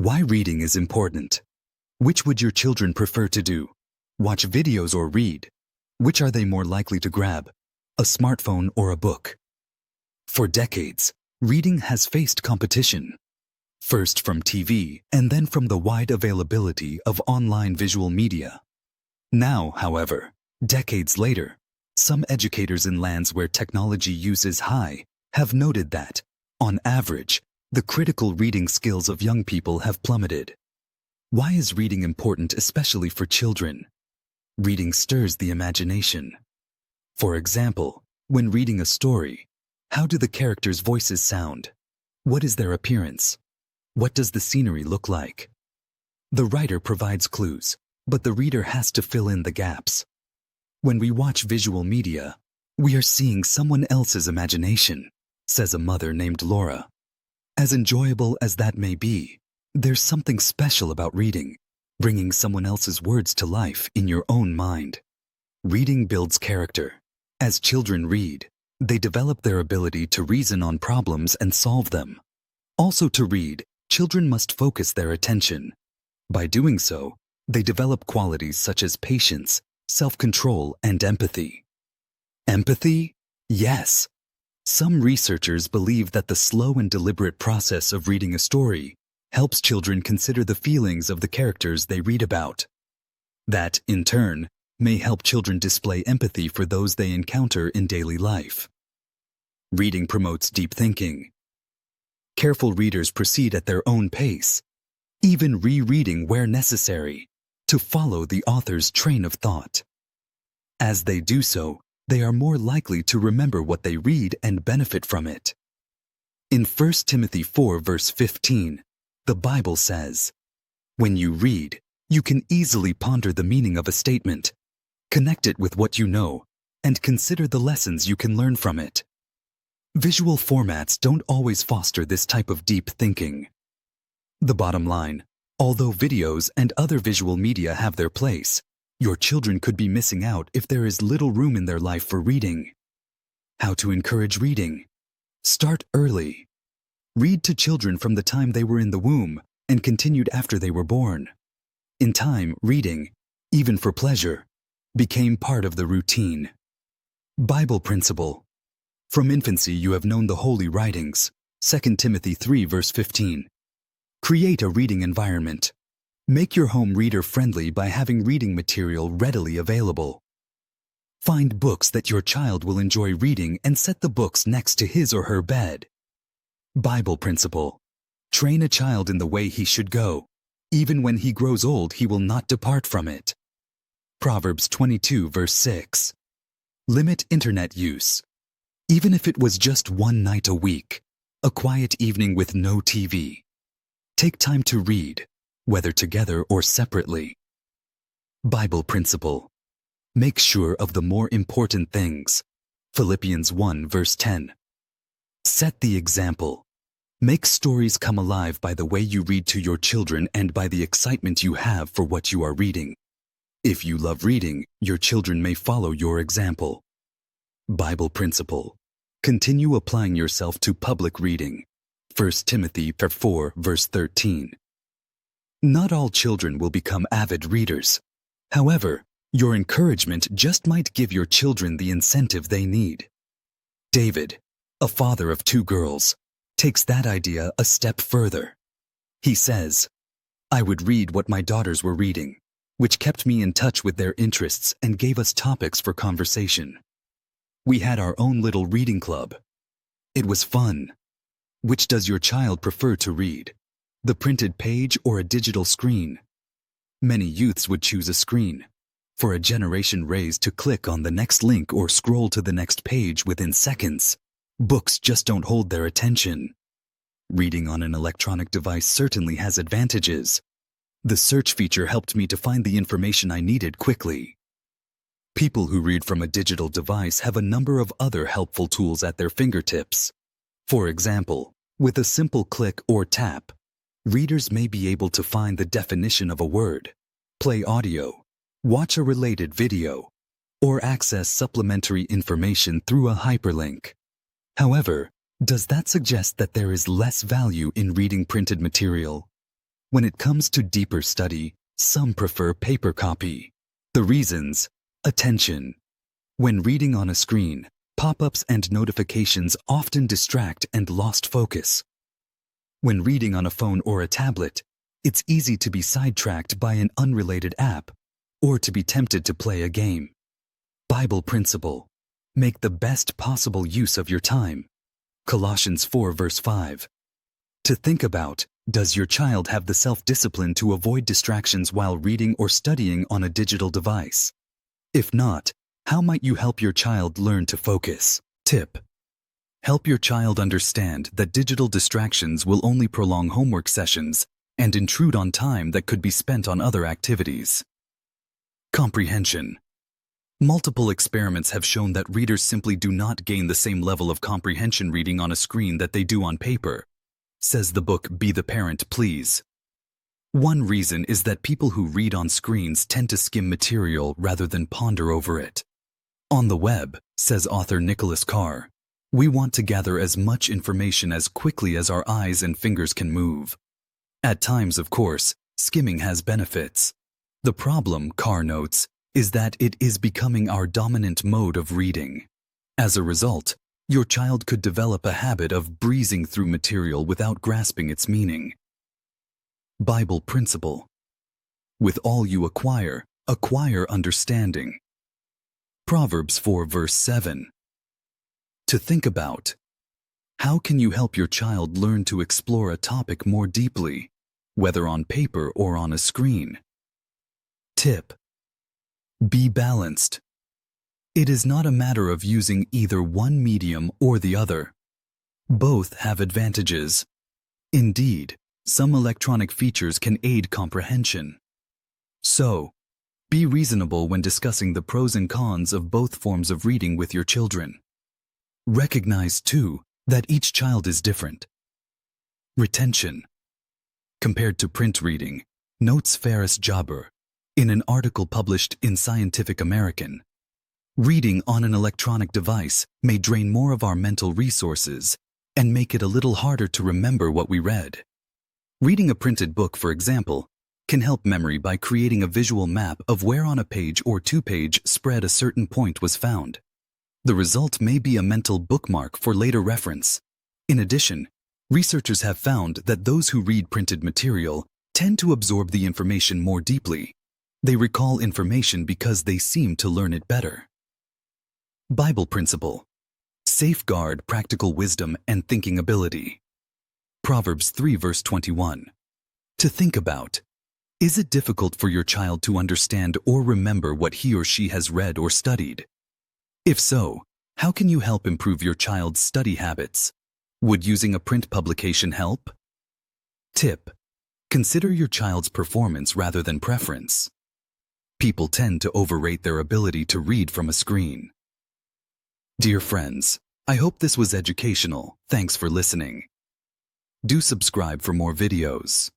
Why reading is important. Which would your children prefer to do? Watch videos or read? Which are they more likely to grab? A smartphone or a book? For decades, reading has faced competition. First from TV and then from the wide availability of online visual media. Now, however, decades later, some educators in lands where technology use is high have noted that, on average, the critical reading skills of young people have plummeted. Why is reading important, especially for children? Reading stirs the imagination. For example, when reading a story, how do the characters' voices sound? What is their appearance? What does the scenery look like? The writer provides clues, but the reader has to fill in the gaps. When we watch visual media, we are seeing someone else's imagination, says a mother named Laura. As enjoyable as that may be, there's something special about reading, bringing someone else's words to life in your own mind. Reading builds character. As children read, they develop their ability to reason on problems and solve them. Also to read, children must focus their attention. By doing so, they develop qualities such as patience, self-control, and empathy. Empathy? Yes. Some researchers believe that the slow and deliberate process of reading a story helps children consider the feelings of the characters they read about. That, in turn, may help children display empathy for those they encounter in daily life. Reading promotes deep thinking. Careful readers proceed at their own pace, even rereading where necessary, to follow the author's train of thought. As they do so, they are more likely to remember what they read and benefit from it. In 1 Timothy 4 verse 15, the Bible says, "When you read, you can easily ponder the meaning of a statement, connect it with what you know, and consider the lessons you can learn from it." Visual formats don't always foster this type of deep thinking. The bottom line, although videos and other visual media have their place, your children could be missing out if there is little room in their life for reading. How to encourage reading? Start early. Read to children from the time they were in the womb and continued after they were born. In time, reading, even for pleasure, became part of the routine. Bible principle. From infancy you have known the holy writings. 2 Timothy 3 verse 15. Create a reading environment. Make your home reader-friendly by having reading material readily available. Find books that your child will enjoy reading and set the books next to his or her bed. Bible principle. Train a child in the way he should go. Even when he grows old, he will not depart from it. Proverbs 22 verse 6. Limit internet use. Even if it was just one night a week, a quiet evening with no TV. Take time to read, whether together or separately. Bible principle. Make sure of the more important things. Philippians 1 verse 10. Set the example. Make stories come alive by the way you read to your children and by the excitement you have for what you are reading. If you love reading, your children may follow your example. Bible principle. Continue applying yourself to public reading. 1 Timothy 4 verse 13. Not all children will become avid readers. However, your encouragement just might give your children the incentive they need. David, a father of 2 girls, takes that idea a step further. He says, "I would read what my daughters were reading, which kept me in touch with their interests and gave us topics for conversation. We had our own little reading club. It was fun." Which does your child prefer to read? The printed page or a digital screen? Many youths would choose a screen. For a generation raised to click on the next link or scroll to the next page within seconds, books just don't hold their attention. Reading on an electronic device certainly has advantages. The search feature helped me to find the information I needed quickly. People who read from a digital device have a number of other helpful tools at their fingertips. For example, with a simple click or tap, readers may be able to find the definition of a word, play audio, watch a related video, or access supplementary information through a hyperlink. However, does that suggest that there is less value in reading printed material? When it comes to deeper study, some prefer paper copy. The reasons: attention. When reading on a screen, pop-ups and notifications often distract and lost focus. When reading on a phone or a tablet, it's easy to be sidetracked by an unrelated app or to be tempted to play a game. Bible principle: make the best possible use of your time. Colossians 4 verse 5. To think about: does your child have the self-discipline to avoid distractions while reading or studying on a digital device? If not, how might you help your child learn to focus? Tip: help your child understand that digital distractions will only prolong homework sessions and intrude on time that could be spent on other activities. Comprehension. Multiple experiments have shown that readers simply do not gain the same level of comprehension reading on a screen that they do on paper, says the book Be the Parent, Please. One reason is that people who read on screens tend to skim material rather than ponder over it. On the web, says author Nicholas Carr, we want to gather as much information as quickly as our eyes and fingers can move. At times, of course, skimming has benefits. The problem, Carr notes, is that it is becoming our dominant mode of reading. As a result, your child could develop a habit of breezing through material without grasping its meaning. Bible principle: with all you acquire, acquire understanding. Proverbs 4 verse 7. To think about: how can you help your child learn to explore a topic more deeply, whether on paper or on a screen? Tip: be balanced. It is not a matter of using either one medium or the other. Both have advantages. Indeed, some electronic features can aid comprehension. So, be reasonable when discussing the pros and cons of both forms of reading with your children. Recognize, too, that each child is different. Retention. Compared to print reading, notes Faris Jaber, in an article published in Scientific American, reading on an electronic device may drain more of our mental resources and make it a little harder to remember what we read. Reading a printed book, for example, can help memory by creating a visual map of where on a page or two-page spread a certain point was found. The result may be a mental bookmark for later reference. In addition, researchers have found that those who read printed material tend to absorb the information more deeply. They recall information because they seem to learn it better. Bible principle: safeguard practical wisdom and thinking ability. Proverbs 3 verse 21. To think about: is it difficult for your child to understand or remember what he or she has read or studied? If so, how can you help improve your child's study habits? Would using a print publication help? Tip: consider your child's performance rather than preference. People tend to overrate their ability to read from a screen. Dear friends, I hope this was educational. Thanks for listening. Do subscribe for more videos.